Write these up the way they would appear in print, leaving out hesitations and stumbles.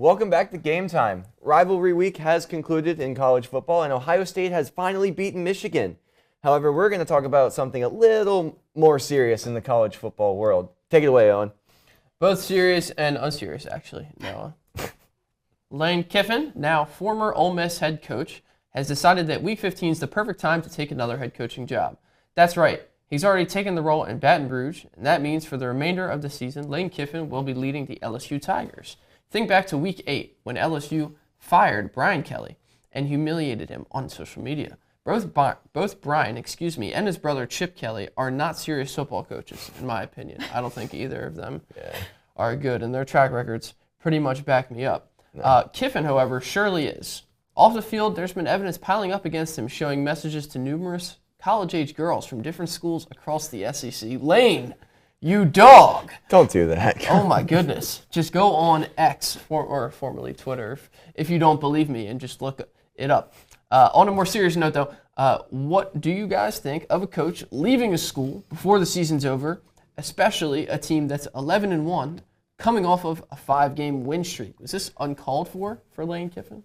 Welcome back to Game Time. Rivalry week has concluded in college football, and Ohio State has finally beaten Michigan. However, we're going to talk about something a little more serious in the college football world. Take it away, Owen. Both serious and unserious, actually, Noah. Lane Kiffin, now former Ole Miss head coach, has decided that Week 15 is the perfect time to take another head coaching job. That's right. He's already taken the role in Baton Rouge, and that means for the remainder of the season, Lane Kiffin will be leading the LSU Tigers. Think back to Week 8 when LSU fired Brian Kelly and humiliated him on social media. Both Brian, and his brother Chip Kelly are not serious football coaches, in my opinion. I don't think either of them are good, and their track records pretty much back me up. No. Kiffin, however, surely is. Off the field, there's been evidence piling up against him, showing messages to numerous college-age girls from different schools across the SEC. Lane, you dog! Don't do that. Oh my goodness. Just go on X, or formerly Twitter, if you don't believe me, and just look it up. On a more serious note, though, what do you guys think of a coach leaving a school before the season's over, especially a team that's 11-1, coming off of a 5-game win streak? Was this uncalled for Lane Kiffin?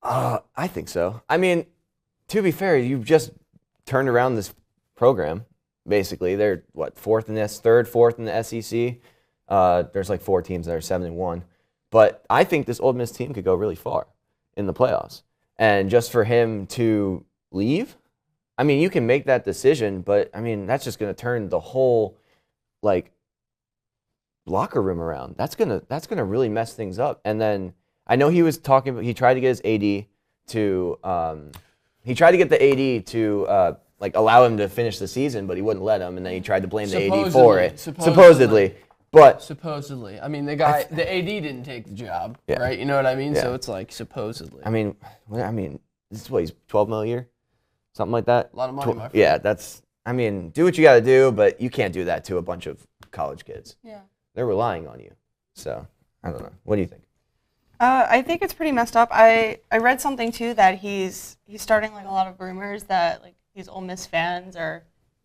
I think so. I mean, to be fair, you've just turned around this program. Basically, they're fourth in the SEC. There's like 4 teams that are 7-1, but I think this Ole Miss team could go really far in the playoffs. And just for him to leave, I mean, you can make that decision, but I mean, that's just going to turn the whole locker room around. That's gonna really mess things up. And then I know he was talking. He tried to get his AD to. He tried to get the AD to allow him to finish the season, but he wouldn't let him. And then he tried to blame the AD for it. Supposedly. But supposedly, I mean, the AD didn't take the job, right? You know what I mean? Yeah. So it's like supposedly. I mean, this is what, he's $12 million a year, something like that. A lot of money, my friend. Yeah, that's. I mean, do what you got to do, but you can't do that to a bunch of college kids. Yeah. They're relying on you. So I don't know. What do you think? I think it's pretty messed up. I read something too that he's starting a lot of rumors that these Ole Miss fans are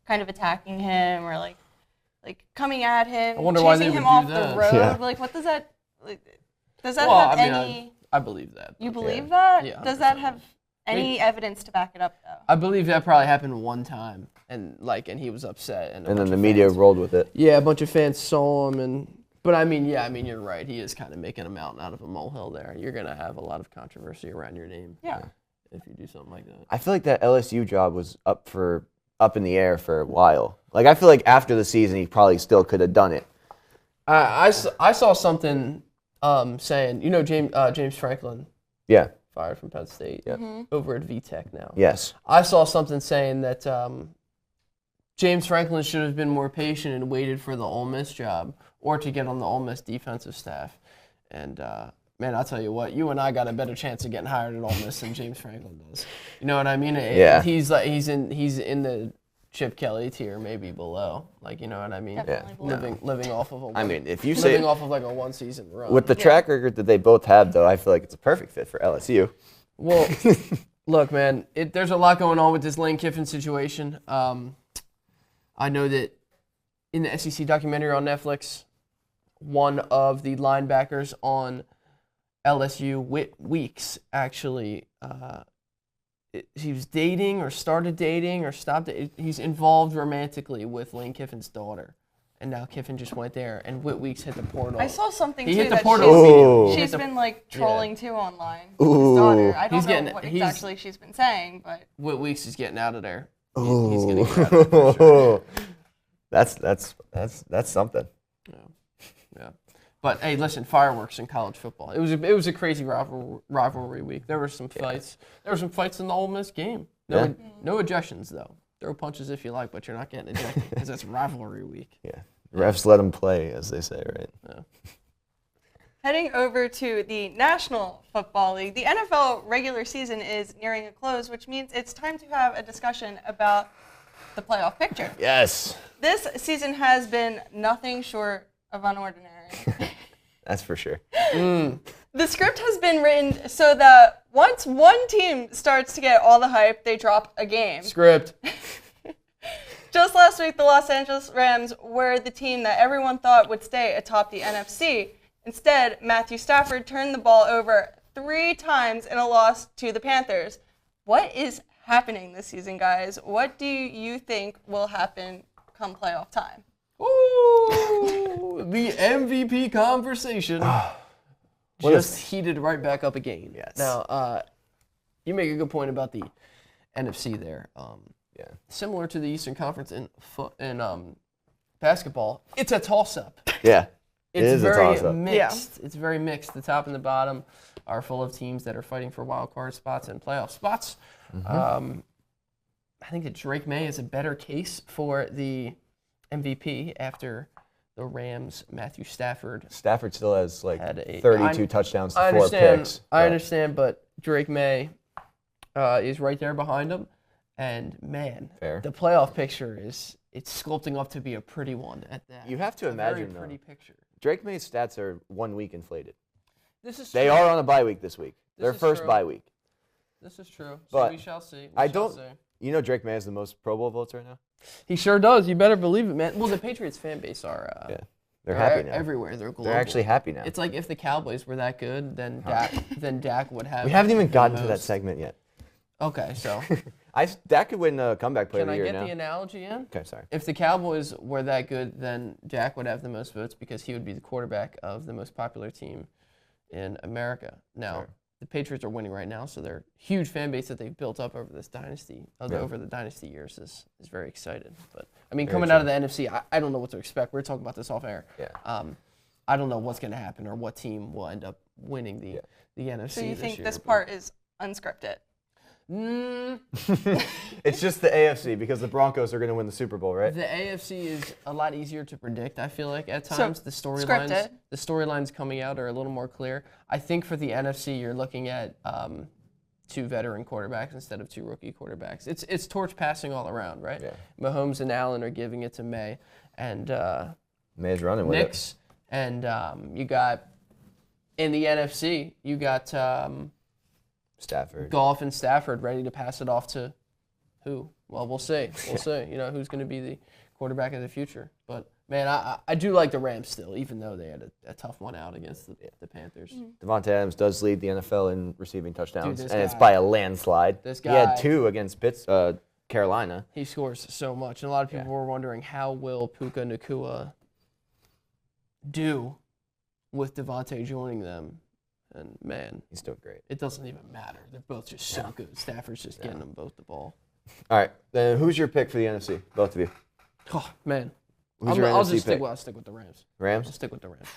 kind of attacking him or like coming at him, chasing him off the road. Yeah. What does that does that have any? I believe that. You believe that? Yeah. Does that have any evidence to back it up though? I believe that probably happened one time, and he was upset, and then the media rolled with it. Yeah, a bunch of fans saw him, but I mean, you're right. He is kind of making a mountain out of a molehill there. You're gonna have a lot of controversy around your name. Yeah. If you do something like that. I feel like that LSU job was up in the air for a while. I feel like after the season, he probably still could have done it. I saw something saying, James Franklin. Yeah. Fired from Penn State. Yeah. Over at VTech now. Yes. I saw something saying that James Franklin should have been more patient and waited for the Ole Miss job or to get on the Ole Miss defensive staff. And man, I'll tell you what, you and I got a better chance of getting hired at Ole Miss than James Franklin does. You know what I mean? Yeah. He's in the Chip Kelly tier, maybe below. You know what I mean? Definitely below. Living off of a 1-season run. With the track record that they both have, though, I feel like it's a perfect fit for LSU. Well, look, man, there's a lot going on with this Lane Kiffin situation. I know that in the SEC documentary on Netflix, one of the linebackers on LSU, Whit Weeks, actually, he was dating or started dating or stopped. He's involved romantically with Lane Kiffin's daughter. And now Kiffin just went there, and Whit Weeks hit the portal. I saw something he too hit the that portal. she's been trolling too online. Ooh. His daughter. I don't know what exactly she's been saying, but Whit Weeks is getting out of there. Ooh. He's getting out of there for sure. That's something. Yeah. But hey, listen, fireworks in college football. It was a crazy rivalry week. There were some fights. There were some fights in the Ole Miss game. No ejections though. Throw punches if you like, but you're not getting ejected because it's rivalry week. Yeah. Refs let them play, as they say, right? Yeah. Heading over to the National Football League, the NFL regular season is nearing a close, which means it's time to have a discussion about the playoff picture. Yes. This season has been nothing short of unordinary. That's for sure. The script has been written so that once one team starts to get all the hype, they drop a game. Script. Just last week, the Los Angeles Rams were the team that everyone thought would stay atop the NFC. Instead, Matthew Stafford turned the ball over 3 times in a loss to the Panthers. What is happening this season, guys? What do you think will happen come playoff time? Ooh, the MVP conversation just heated right back up again. Yes. Now, you make a good point about the NFC there. Similar to the Eastern Conference in basketball, it's a toss-up. Yeah. It's very a toss-up. mixed. Yeah. It's very mixed. The top and the bottom are full of teams that are fighting for wild card spots and playoff spots. I think that Drake May is a better case for the MVP after the Rams, Matthew Stafford. Stafford still has like 32 touchdowns to 4 picks. I understand, but Drake May is right there behind him. And, man, the playoff picture it's sculpting up to be a pretty one at that. You have to imagine, very pretty picture. Drake May's stats are 1 week inflated. They are on a bye week this week. Their first bye week. This is true. But so we shall see. You know Drake May has the most Pro Bowl votes right now? He sure does. You better believe it, man. Well, the Patriots fan base are they're happy now. Everywhere. They're global. They're actually happy now. It's like if the Cowboys were that good, then Dak would have. We haven't even gotten to that segment yet. Okay, so Dak could win a comeback player of the year now. Can I get the analogy in? Okay, sorry. If the Cowboys were that good, then Dak would have the most votes because he would be the quarterback of the most popular team in America. Now, the Patriots are winning right now, so their huge fan base that they've built up over this dynasty, over the dynasty years, is very excited. But I mean, coming out of the NFC, I don't know what to expect. We're talking about this off air. Yeah. I don't know what's going to happen or what team will end up winning the NFC. So you this think year, this part is unscripted? It's just the AFC because the Broncos are going to win the Super Bowl, right? The AFC is a lot easier to predict, I feel like, at times. So, the storylines coming out are a little more clear. I think for the NFC, you're looking at 2 veteran quarterbacks instead of 2 rookie quarterbacks. It's torch passing all around, right? Yeah. Mahomes and Allen are giving it to May. And May's running with Knicks. And you got, in the NFC, you got Stafford. Goff and Stafford ready to pass it off to who? Well, we'll see. We'll see. You know, who's going to be the quarterback of the future. But, man, I do like the Rams still, even though they had a tough one out against the Panthers. Devontae Adams does lead the NFL in receiving touchdowns, Dude, and it's by a landslide. He had 2 against Carolina. He scores so much. And a lot of people were wondering, how will Puka Nacua do with Devontae joining them? And, man, he's doing great. It doesn't even matter. They're both just so good. Stafford's just getting them both the ball. All right. Then who's your pick for the NFC? Both of you. Oh, man. I'll stick with the Rams. Rams? I'll stick with the Rams.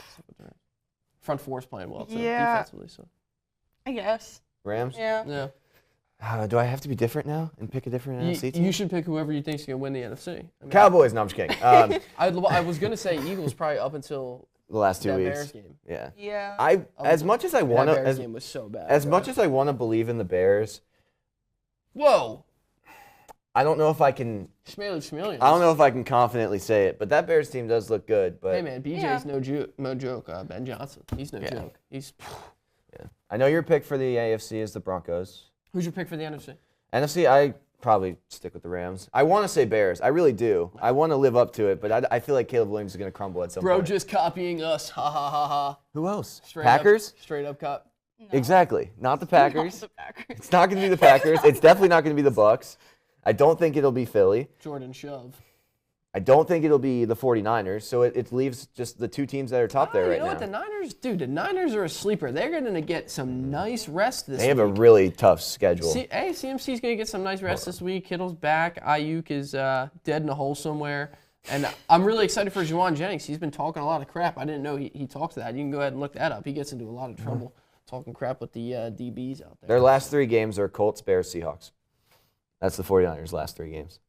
Front four's playing well, too, Yeah. defensively. So. I guess. Rams? Yeah. Do I have to be different now and pick a different NFC team? You should pick whoever you think's going to win the NFC. I mean, Cowboys? No, I'm just kidding. I was going to say Eagles probably up until the last 2 that weeks. Bears game. Yeah. As much as I want that to, Bears game was so bad. as much as I want to believe in the Bears, whoa, I don't know if I can. Schmillions. I don't know if I can confidently say it, but that Bears team does look good. But hey, man, BJ's no joke. Ben Johnson, he's no joke. He's. Yeah. I know your pick for the AFC is the Broncos. Who's your pick for the NFC? NFC, I probably stick with the Rams. I want to say Bears. I really do. I want to live up to it, but I feel like Caleb Williams is going to crumble at some point. Bro, just copying us. Ha ha ha ha. Who else? Packers? Straight up cop. No. Exactly. Not the Packers. Not the Packers. It's not going to be the Packers. It's definitely not going to be the Bucks. I don't think it'll be Philly. Jordan Shove. I don't think it'll be the 49ers, so it leaves just the 2 teams that are top there right now. You know what, the Niners, dude, the Niners are a sleeper. They're going to get some nice rest this week. They have a really tough schedule. CMC's going to get some nice rest this week. Kittle's back. Ayuk is dead in a hole somewhere. And I'm really excited for Juwan Jennings. He's been talking a lot of crap. I didn't know he talks that. You can go ahead and look that up. He gets into a lot of trouble talking crap with the DBs out there. Their last 3 games are Colts, Bears, Seahawks. That's the 49ers' last 3 games.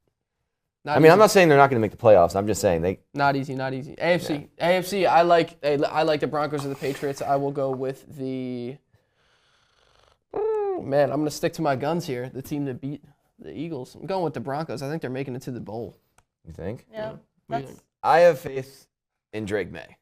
I'm not saying they're not going to make the playoffs. I'm just saying they. Not easy. AFC. I like the Broncos or the Patriots. I will go with the. Man, I'm going to stick to my guns here. The team that beat the Eagles. I'm going with the Broncos. I think they're making it to the bowl. You think? Yeah. I have faith in Drake May.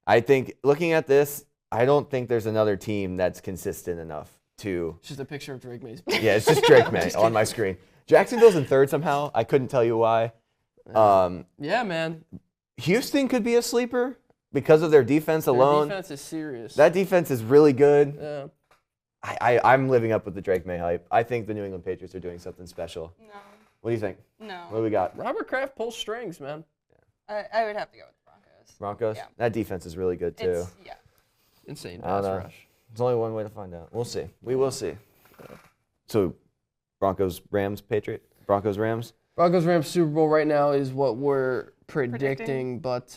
I think looking at this, I don't think there's another team that's consistent enough to. It's just a picture of Drake May's. Yeah, it's just Drake May on my screen. Jacksonville's in 3rd somehow. I couldn't tell you why. Yeah, man. Houston could be a sleeper. because of their defense alone. Their defense is serious. That defense is really good. Yeah. I'm living up with the Drake May hype. I think the New England Patriots are doing something special. No. What do you think? No. What do we got? Robert Kraft pulls strings, man. I would have to go with the Broncos. Broncos? Yeah. That defense is really good, too. Yeah. Insane I don't pass know. rush. There's only one way to find out. We'll see. We will see. So, Broncos, Rams, Patriot? Broncos, Rams? Broncos Rams Super Bowl right now is what we're predicting. But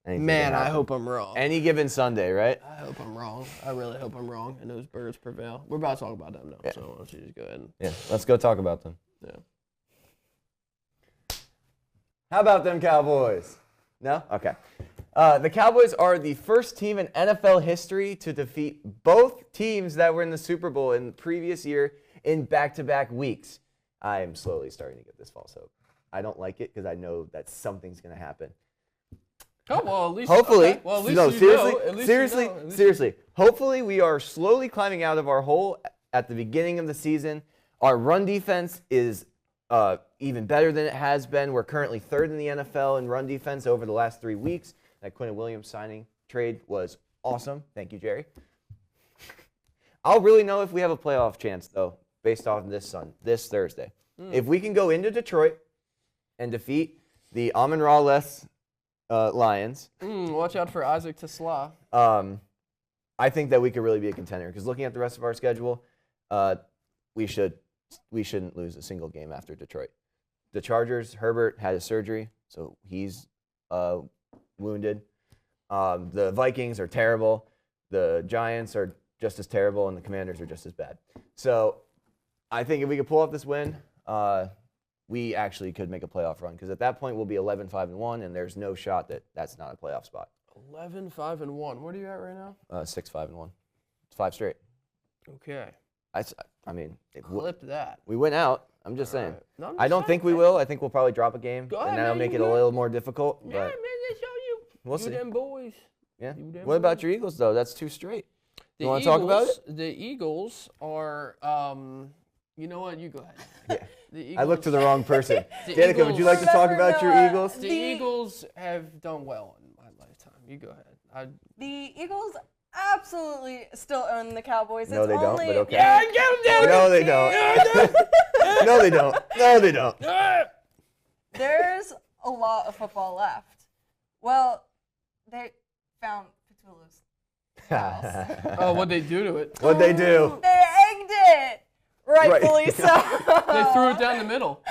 Anything man, can I happen. hope I'm wrong. Any given Sunday, right? I hope I'm wrong. I really hope I'm wrong, and those birds prevail. We're about to talk about them now, so why don't you just go ahead and Yeah, let's go talk about them. yeah. How about them Cowboys? No? Okay. The Cowboys are the first team in NFL history to defeat both teams that were in the Super Bowl in the previous year in back-to-back weeks. I am slowly starting to get this false hope. I don't like it because I know that something's going to happen. Oh well, at least Hopefully, okay. Well, at least no, you seriously, know. At least seriously, you know. At least seriously. Hopefully, we are slowly climbing out of our hole at the beginning of the season. Our run defense is even better than it has been. We're currently third in the NFL in run defense over the last 3 weeks. That Quinn Williams signing trade was awesome. Thank you, Jerry. I'll really know if we have a playoff chance, though, based off this Thursday. If we can go into Detroit and defeat the Amon-Ra-less Lions, watch out for Isaac Tesla. I think that we could really be a contender. Because looking at the rest of our schedule, we shouldn't lose a single game after Detroit. The Chargers, Herbert had a surgery, so he's wounded. The Vikings are terrible. The Giants are just as terrible, and the Commanders are just as bad. So I think if we could pull off this win, we actually could make a playoff run. Because at that point, we'll be 11-5-1, and there's no shot that that's not a playoff spot. 11-5-1. What are you at right now? 6-5-1. It's 5 straight. Okay. I mean, Clip that. we went out. I'm just saying. Right. No, I'm I just don't saying, think we man. will. I think we'll probably drop a game, Go and ahead, that'll man, make you it a good. little more difficult. Yeah, But man, they show you. we'll You see. them boys. Yeah. You them What about boys. your Eagles, though? That's 2 straight. The You want to talk about it? The Eagles are, you know what? You go ahead. Yeah. The Eagles, I looked to the wrong person. The Danica, would you like to talk Remember about your Noah. Eagles? The Eagles have done well in my lifetime. You go ahead. The Eagles absolutely still own the Cowboys. No, It's they don't, only, but okay. Yeah, get them down. No, they don't. No, they don't. No, they don't. There's a lot of football left. Well, they found Petula's house. Oh, what'd they do to it? What'd they do? They egged it, rightfully so. They threw it down the middle,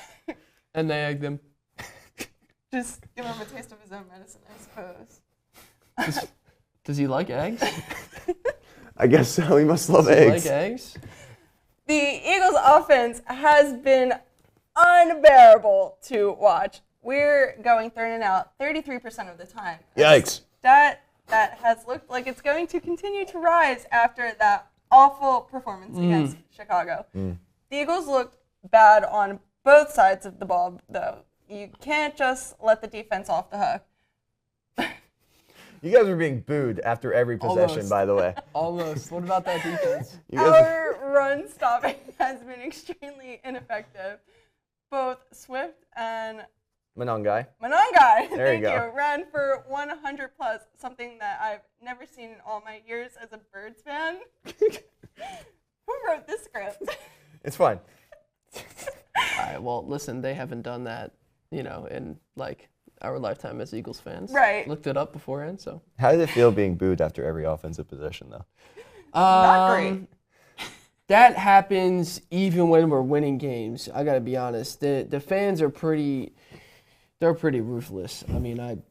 and they egged them. Just give him a taste of his own medicine, I suppose. Does he like eggs? I guess so. He must love Does he eggs. like eggs? The Eagles' offense has been unbearable to watch. We're going third and out 33% of the time. Yikes. That has looked like it's going to continue to rise after that awful performance against Chicago. The Eagles looked bad on both sides of the ball, though. You can't just let the defense off the hook. You guys were being booed after every possession, Almost. by the way. Almost. What about that defense? You guys are- Our run stopping has been extremely ineffective. Both Swift and Monongai. Manangai, There you thank go. ran for 100 plus, something that I've never seen in all my years as a Birds fan. Who wrote this script? It's fine. All right. Well, listen, they haven't done that, in like our lifetime as Eagles fans. Right. Looked it up beforehand, so. How did it feel being booed after every offensive possession, though? Not great. That happens even when we're winning games. I gotta be honest. The fans are pretty ruthless. I mean,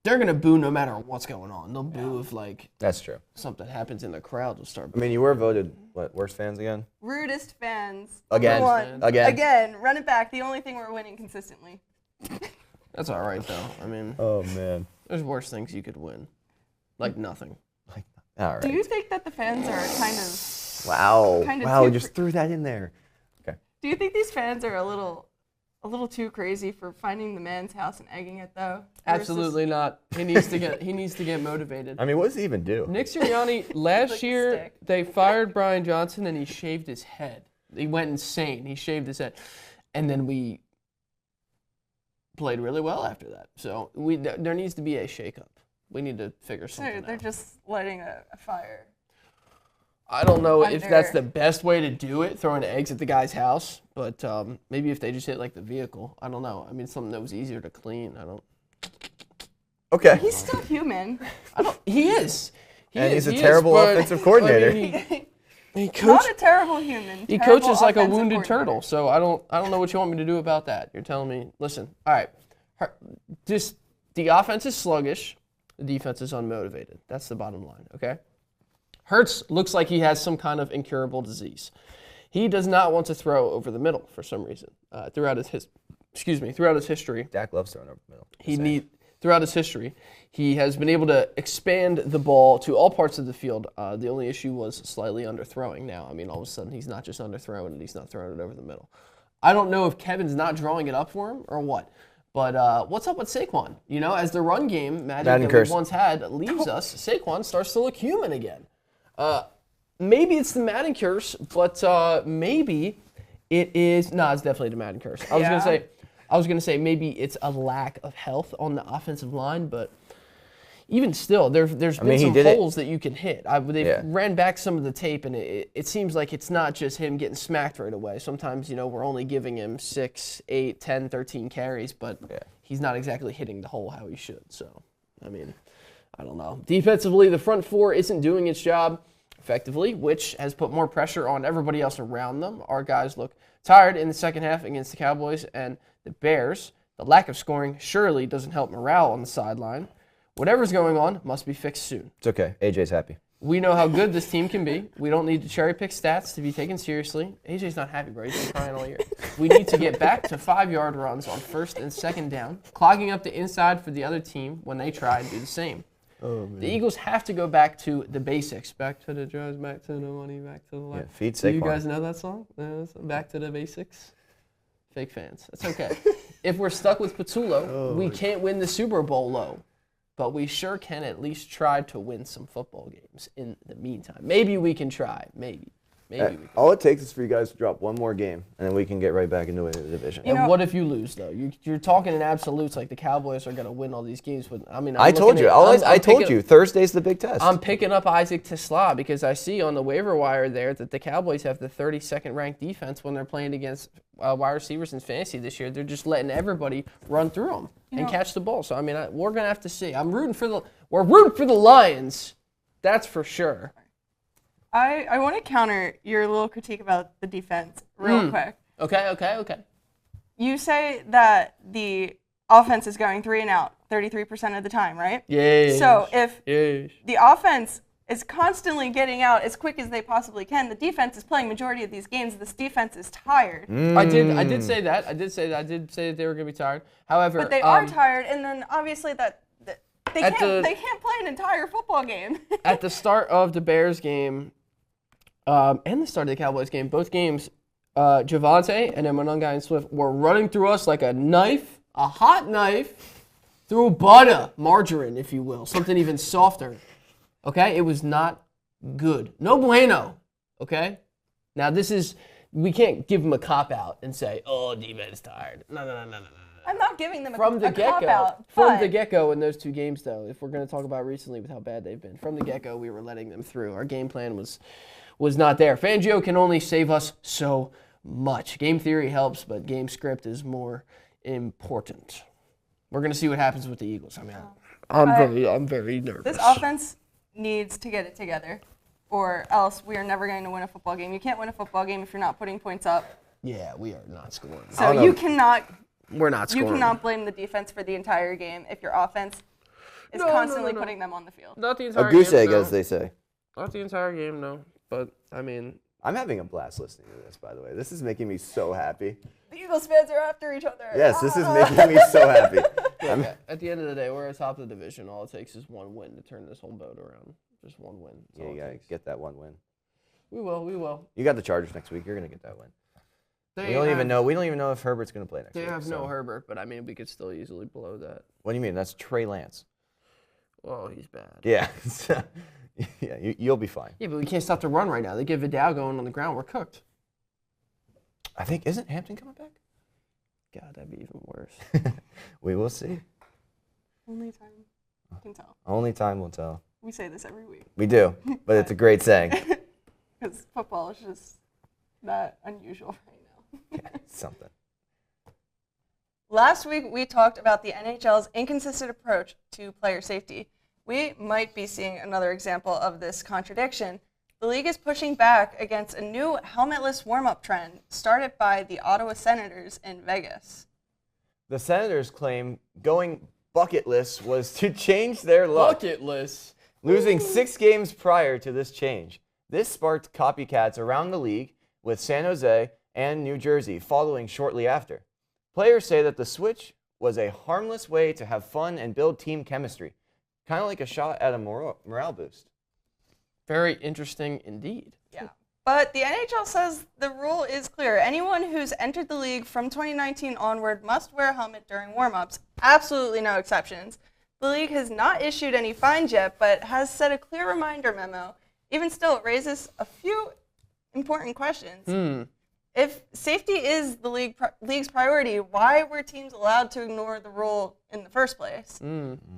they're gonna boo no matter what's going on. They'll boo if like That's true. something happens in the crowd. They'll start. I mean, you were voted, worst fans again? Rudest fans. Again. Number one. Again. Again. Run it back. The only thing we're winning consistently. That's all right though. I mean, Oh, man. there's worse things you could win, like nothing. All right. Do you think that the fans are kind of? Wow. kind of Wow, too you just threw that in there. Okay. Do you think these fans are a little too crazy for finding the man's house and egging it though? Versus- Absolutely not. He needs to get motivated. I mean, what does he even do? Nick Sirianni, last Like a year, stick. they fired Brian Johnson and he shaved his head. He went insane. He shaved his head. And then we played really well after that. So there needs to be a shakeup. We need to figure something They're out. just lighting a fire. I don't know if Under- that's the best way to do it, throwing eggs at the guy's house, but maybe if they just hit like the vehicle. I don't know. I mean, something that was easier to clean. Okay. He's still human. He is. And he's a terrible offensive coordinator. I mean, he Not a terrible human. He terrible coaches like a offensive wounded coordinator. turtle, so I don't know what you want me to do about that. You're telling me, listen, all right, just the offense is sluggish, the defense is unmotivated. That's the bottom line, okay? Hurts looks like he has some kind of incurable disease. He does not want to throw over the middle for some reason. Throughout his history, Dak loves throwing over the middle. throughout his history, he has been able to expand the ball to all parts of the field. The only issue was slightly underthrowing now. I mean, all of a sudden, he's not just underthrowing it, he's not throwing it over the middle. I don't know if Kevin's not drawing it up for him or what. But what's up with Saquon? You know, as the run game magic Madden that curse. we once had leaves us, Saquon starts to look human again. Maybe it's the Madden curse, but maybe it is. No, it's definitely the Madden curse. I was gonna say maybe it's a lack of health on the offensive line, but even still, there's been some holes that you can hit. They've ran back some of the tape, and it seems like it's not just him getting smacked right away. Sometimes, you know, we're only giving him 6, 8, 10, 13 carries, but he's not exactly hitting the hole how he should. So, I mean, I don't know. Defensively, the front four isn't doing its job effectively, which has put more pressure on everybody else around them. Our guys look tired in the second half against the Cowboys and the Bears. The lack of scoring surely doesn't help morale on the sideline. Whatever's going on must be fixed soon. It's okay. AJ's happy. We know how good this team can be. We don't need to cherry-pick stats to be taken seriously. AJ's not happy, bro. He's been crying all year. We need to get back to 5-yard runs on first and second down, clogging up the inside for the other team when they try and do the same. Oh, man. The Eagles have to go back to the basics. Back to the drugs, back to the money, back to the life. Yeah, feed Do you Saquon. guys know that song? Back to the basics? Fake fans. That's okay. If we're stuck with Patullo, we can't win the Super Bowl low. But we sure can at least try to win some football games in the meantime. Maybe we can try. Maybe we can. All it takes is for you guys to drop one more game, and then we can get right back into the division. And what if you lose, though? You're talking in absolutes like the Cowboys are going to win all these games. But I mean, I told you. I told you. Thursday's the big test. I'm picking up Isaac Tesla because I see on the waiver wire there that the Cowboys have the 32nd ranked defense when they're playing against wide receivers in fantasy this year. They're just letting everybody run through them and catch the ball. So I mean, we're gonna have to see. We're rooting for the Lions. That's for sure. I want to counter your little critique about the defense real quick. Okay. You say that the offense is going 3 and out 33% of the time, right? Yeah. So if the offense is constantly getting out as quick as they possibly can, the defense is playing majority of these games. This defense is tired. I did say that. I did say that they were going to be tired. However, But they are tired, and then obviously they can't play an entire football game. At the start of the Bears game and the start of the Cowboys game, both games, Javonte and then Monungai and Swift were running through us like a knife, a hot knife, through butter, margarine, if you will, something even softer. Okay? It was not good. No bueno. Okay? Now, we can't give them a cop-out and say, oh, defense tired. No. I'm not giving them a From the cop-out. get-go in those two games, though, if we're going to talk about recently with how bad they've been, from the get-go, we were letting them through. Our game plan was not there. Fangio can only save us so much. Game theory helps, but game script is more important. We're going to see what happens with the Eagles. I mean, I'm very nervous. This offense needs to get it together, or else we are never going to win a football game. You can't win a football game if you're not putting points up. Yeah, we are not scoring. So you cannot. We're not scoring. You cannot blame the defense for the entire game if your offense is constantly putting them on the field. Not the entire A goose game, egg, no. as they say. Not the entire game, no. But, I mean... I'm having a blast listening to this, by the way. This is making me so happy. The Eagles fans are after each other. Yes, this is making me so happy. Look, at the end of the day, we're at top of the division. All it takes is one win to turn this whole boat around. Just one win. Yeah, you gotta get that one win. We will. You got the Chargers next week. You're gonna get that win. We don't even know if Herbert's gonna play next week. They have no Herbert, but I mean, we could still easily blow that. What do you mean? That's Trey Lance. Oh, he's bad. Yeah. Yeah, you'll be fine. Yeah, but we can't stop the run right now. They get Vidal going on the ground. We're cooked. I think, isn't Hampton coming back? God, that'd be even worse. We will see. Only time. can tell. Only time will tell. We say this every week. We do, but it's a great saying. Because football is just not unusual right now. Yeah, it's something. Last week, we talked about the NHL's inconsistent approach to player safety. We might be seeing another example of this contradiction. The league is pushing back against a new helmetless warm-up trend started by the Ottawa Senators in Vegas. The Senators claim going bucketless was to change their luck, Bucketless. losing 6 games prior to this change. This sparked copycats around the league, with San Jose and New Jersey following shortly after. Players say that the switch was a harmless way to have fun and build team chemistry, kind of like a shot at a morale boost. Very interesting indeed. Yeah. But the NHL says the rule is clear. Anyone who's entered the league from 2019 onward must wear a helmet during warm-ups. Absolutely no exceptions. The league has not issued any fines yet, but has set a clear reminder memo. Even still, it raises a few important questions. If safety is the league's priority, why were teams allowed to ignore the rule in the first place?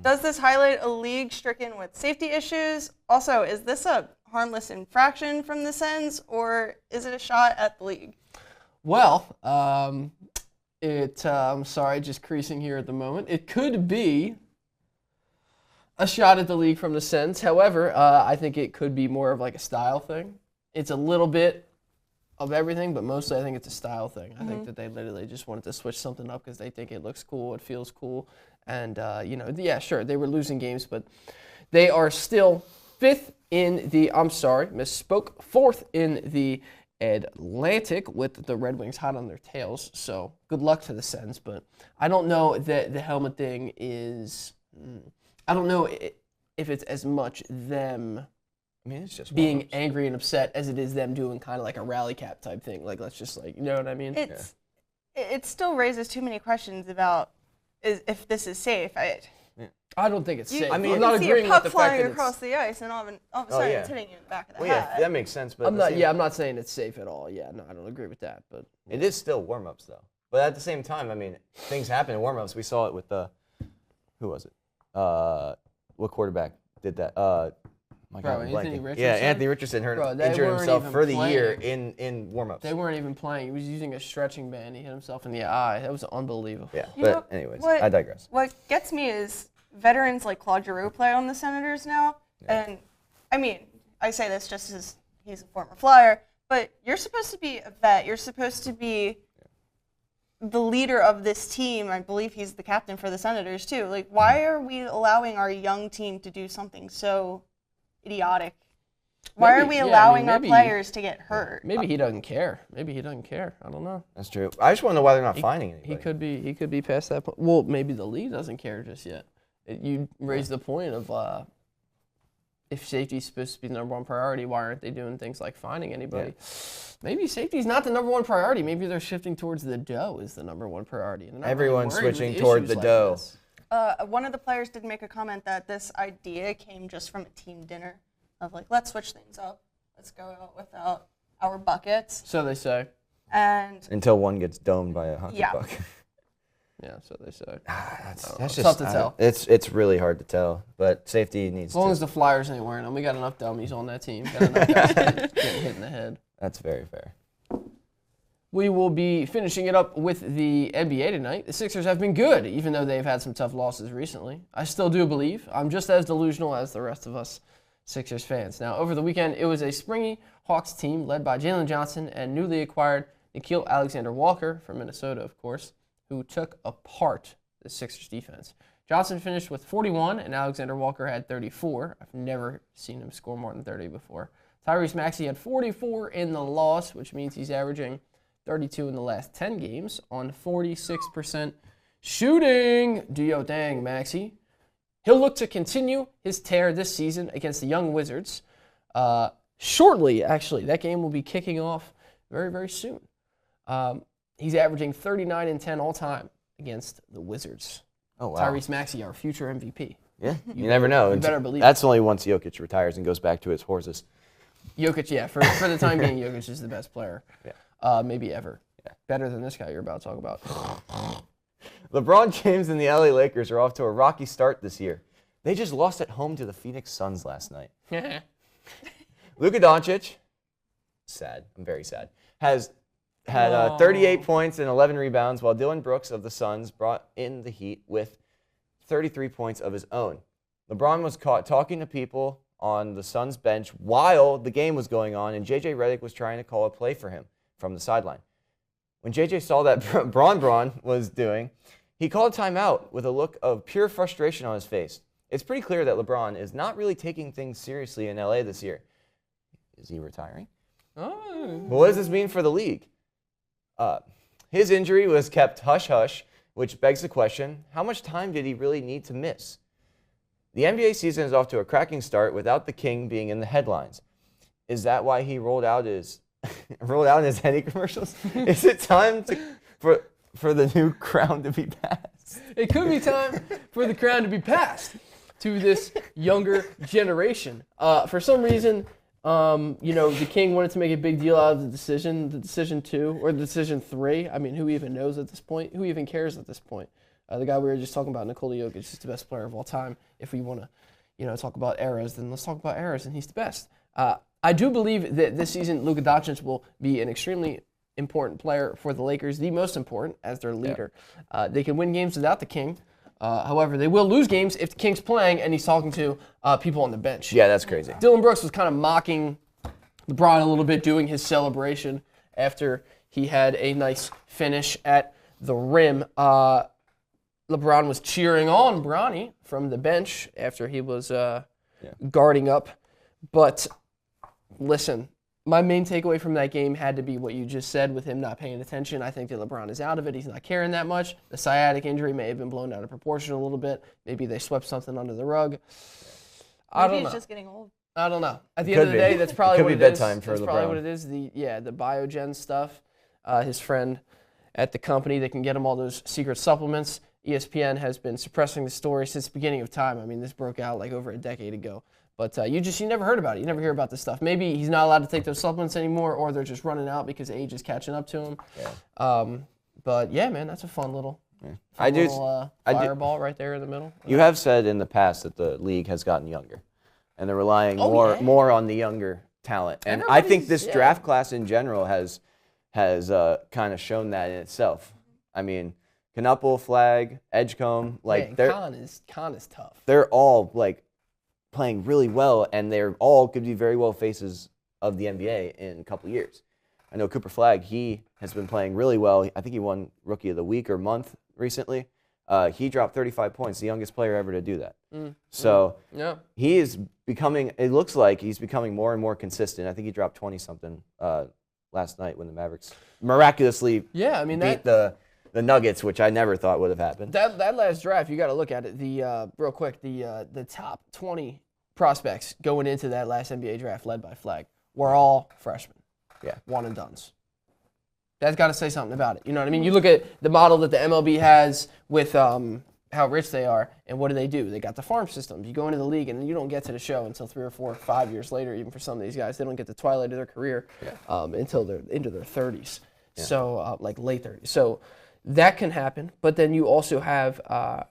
Does this highlight a league stricken with safety issues? Also, is this a harmless infraction from the Sens, or is it a shot at the league? Well, I'm sorry, just creasing here at the moment. It could be a shot at the league from the Sens. However, I think it could be more of like a style thing. It's a little bit of everything, but mostly I think it's a style thing. I think that they literally just wanted to switch something up because they think it looks cool, it feels cool, and yeah, sure, they were losing games, but they are still fourth in the Atlantic with the Red Wings hot on their tails. So good luck to the Sens, but I don't know that the helmet thing is. I don't know if it's as much them. I mean, it's just being warm-ups. angry and upset as it is them doing kind of like a rally cap type thing. Like, let's just you know what I mean? It still raises too many questions about if this is safe. I don't think it's safe. I mean, you I'm not can see agreeing your puck with the fact flying that across the ice, and all of a sudden it's hitting you in the back of the head. Yeah, that makes sense. But I'm not saying it's safe at all. Yeah, no, I don't agree with that. But it is still warm-ups, though. But at the same time, I mean, things happen in warm-ups. We saw it with who was it? What quarterback did that? My God, I'm Anthony blanking. Richardson? Yeah, Anthony Richardson injured himself for the year in warm-ups. they weren't even playing. He was using a stretching band. He hit himself in the eye. That was unbelievable. Yeah, You know, but anyways, I digress. What gets me is veterans like Claude Giroux play on the Senators now. Yeah. And, I mean, I say this just as he's a former Flyer, but you're supposed to be a vet. You're supposed to be the leader of this team. I believe he's the captain for the Senators, too. Like, why are we allowing our young team to do something so idiotic? Why are we allowing our players to get hurt? Maybe he doesn't care. I don't know. That's true. I just want to know why they're not finding anybody. He could be past that point. Well, maybe the league doesn't care just yet. You raised the point of if safety's supposed to be the number one priority, why aren't they doing things like finding anybody? Yeah. Maybe safety's not the number one priority. Maybe they're shifting towards the dough is the number one priority. And everyone's switching toward the dough. One of the players did make a comment that this idea came just from a team dinner of like, let's switch things up. Let's go out without our buckets. So they say. And until one gets domed by a hockey puck. Yeah, so they say. That's just tough to tell. It's really hard to tell, but safety needs to. As long as the Flyers ain't wearing them, we got enough dummies on that team. Got enough guys getting hit in the head. That's very fair. We will be finishing it up with the NBA tonight. The Sixers have been good, even though they've had some tough losses recently. I still do believe. I'm just as delusional as the rest of us Sixers fans. Now, over the weekend, it was a springy Hawks team led by Jalen Johnson and newly acquired Nickeil Alexander-Walker from Minnesota, of course, who took apart the Sixers defense. Johnson finished with 41, and Alexander-Walker had 34. I've never seen him score more than 30 before. Tyrese Maxey had 44 in the loss, which means he's averaging 32 in the last 10 games on 46% shooting. Do your dang, Maxey. He'll look to continue his tear this season against the young Wizards. Shortly, actually. That game will be kicking off very, very soon. He's averaging 39 and 10 all time against the Wizards. Oh, wow. Tyrese Maxey, our future MVP. Yeah, you never know. You better believe that's only once Jokic retires and goes back to his horses. Jokic, yeah. For the time being, Jokic is the best player. Yeah. Maybe ever. Yeah. Better than this guy you're about to talk about. LeBron James and the LA Lakers are off to a rocky start this year. They just lost at home to the Phoenix Suns last night. Luka Doncic, sad, I'm very sad, has had 38 points and 11 rebounds, while Dylan Brooks of the Suns brought in the heat with 33 points of his own. LeBron was caught talking to people on the Suns bench while the game was going on, and J.J. Redick was trying to call a play for him from the sideline. When J.J. saw that Braun was doing, he called a timeout with a look of pure frustration on his face. It's pretty clear that LeBron is not really taking things seriously in L.A. this year. Is he retiring? Oh. But what does this mean for the league? His injury was kept hush-hush, which begs the question, how much time did he really need to miss? The NBA season is off to a cracking start without the King being in the headlines. Is that why he rolled out his his Henny commercials? Is it time for the new crown to be passed? It could be time for the crown to be passed to this younger generation. For some reason, the King wanted to make a big deal out of the decision 2 or the decision 3. I mean, who even knows at this point? Who even cares at this point? The guy we were just talking about, Nikola Jokic, is the best player of all time. If we want to, talk about Ayres, then let's talk about Ayres, and he's the best. I do believe that this season, Luka Doncic will be an extremely important player for the Lakers, the most important as their leader. Yeah. They can win games without the King. However, they will lose games if the King's playing and he's talking to people on the bench. Yeah, that's crazy. Dylan Brooks was kind of mocking LeBron a little bit, doing his celebration after he had a nice finish at the rim. LeBron was cheering on Bronny from the bench after he was guarding up. But listen, my main takeaway from that game had to be what you just said with him not paying attention. I think that LeBron is out of it. He's not caring that much. The sciatic injury may have been blown out of proportion a little bit. Maybe they swept something under the rug. I don't know. Maybe he's just getting old. I don't know. At the end of the day, that's probably what it is. Could be bedtime for LeBron. That's probably what it is. The Biogen stuff. His friend at the company that can get him all those secret supplements. ESPN has been suppressing the story since the beginning of time. I mean, this broke out like over a decade ago. But you never heard about it. You never hear about this stuff. Maybe he's not allowed to take those supplements anymore, or they're just running out because age is catching up to him. Yeah. But yeah, man, that's a fun little, fireball right there in the middle. You have said in the past that the league has gotten younger, and they're relying more on the younger talent. And I think this draft class in general has kind of shown that in itself. I mean, Knuppel, Flag, Edgecombe, Con is tough. They're all playing really well, and they're all could be very well faces of the NBA in a couple years. I know Cooper Flag, he has been playing really well. I think he won Rookie of the Week or month recently. He dropped 35 points, the youngest player ever to do that. So he is becoming, it looks like he's becoming more and more consistent. I think he dropped 20-something last night when the Mavericks miraculously beat the Nuggets, which I never thought would have happened. That last draft, you got to look at it. Real quick, the top 20 prospects going into that last NBA draft, led by Flag, were all freshmen. Yeah, one and dones. That's got to say something about it. You know what I mean? You look at the model that the MLB has with how rich they are, and what do? They got the farm system. You go into the league, and you don't get to the show until 3 or 4 or 5 years later. Even for some of these guys, they don't get the twilight of their career until they're into their 30s. Yeah. So late 30s. So that can happen, but then you also have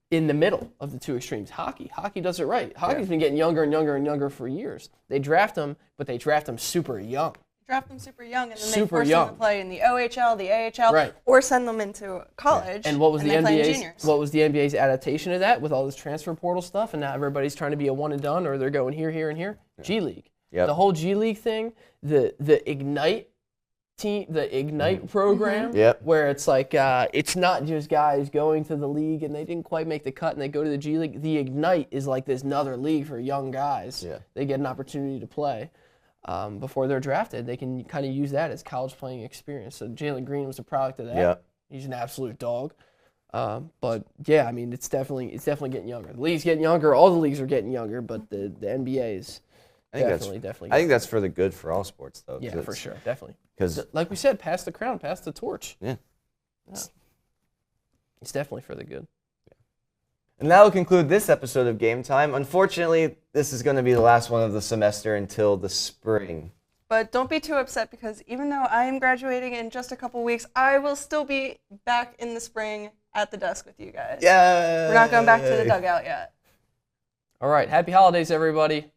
in the middle of the two extremes, hockey. Hockey does it right. Hockey's been getting younger and younger and younger for years. They draft them, but they draft them super young. Draft them super young, and then they force them to play in the OHL, the AHL, or send them into college. And what was the NBA's adaptation of that with all this transfer portal stuff? And now everybody's trying to be a one and done, or they're going here, here, and here. Yeah. G League. Yep. The whole G League thing, the Ignite team, the Ignite program, where it's it's not just guys going to the league and they didn't quite make the cut and they go to the G League. The Ignite is like this another league for young guys. Yeah. They get an opportunity to play before they're drafted. They can kind of use that as college playing experience. So Jalen Green was a product of that. Yeah. He's an absolute dog. But yeah, I mean, it's definitely getting younger. The league's getting younger. All the leagues are getting younger, but the NBA is definitely. I think that's for the good for all sports, though. Yeah, for sure, definitely. Because, like we said, pass the crown, pass the torch. Yeah. It's definitely for the good. Yeah. And that will conclude this episode of Game Time. Unfortunately, this is going to be the last one of the semester until the spring. But don't be too upset, because even though I am graduating in just a couple weeks, I will still be back in the spring at the desk with you guys. Yeah. We're not going back to the dugout yet. All right. Happy holidays, everybody.